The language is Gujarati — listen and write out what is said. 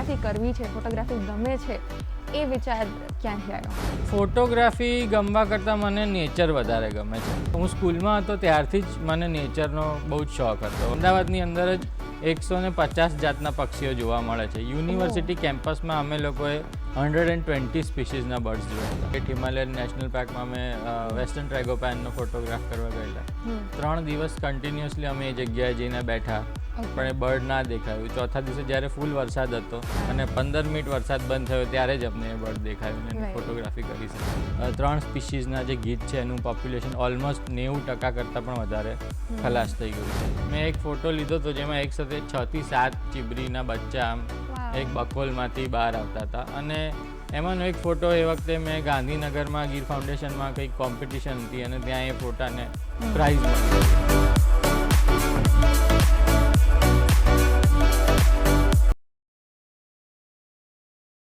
ફોટોગ્રાફી કરવી છે, ફોટોગ્રાફી ગમે છે, એ વિચાર ક્યાંથી આવ્યો? ફોટોગ્રાફી ગમવા કરતાં મને નેચર વધારે ગમે છે. હું સ્કૂલમાં હતો ત્યારથી જ મને નેચરનો બહુ જ શોખ હતો. અમદાવાદની અંદર જ 150 જાતના પક્ષીઓ જોવા મળે છે. યુનિવર્સિટી કેમ્પસમાં અમે લોકોએ 120 સ્પીસીસના બર્ડ્સ જોયા હતા. હિમાલયન નેશનલ પાર્કમાં અમે વેસ્ટર્ન ટ્રેગોપેનનો ફોટોગ્રાફ કરવા ગયેલા. 3 દિવસ કન્ટિન્યુઅસલી અમે એ જગ્યાએ જઈને બેઠા, પણ એ બર્ડ ના દેખાયું. ચોથા દિવસે જ્યારે ફૂલ વરસાદ હતો અને 15 મિનિટ વરસાદ બંધ થયો ત્યારે જ અમને એ બર્ડ દેખાયું અને એની ફોટોગ્રાફી કરી છે. 3 સ્પીસીસના જે ગીધ છે એનું પોપ્યુલેશન ઓલમોસ્ટ 90% કરતાં પણ વધારે ખલાસ થઈ ગયું છે. મેં એક ફોટો લીધો હતો જેમાં એક સાથે 6 થી 7 ચીબરીના બચ્ચા આમ એક બકોલમાંથી બહાર આવતા હતા. અને એમાંનો એક ફોટો એ વખતે મેં ગાંધીનગરમાં ગીર ફાઉન્ડેશનમાં કંઈક કોમ્પિટિશન હતી અને ત્યાં એ ફોટાને પ્રાઇઝ મળ્યો.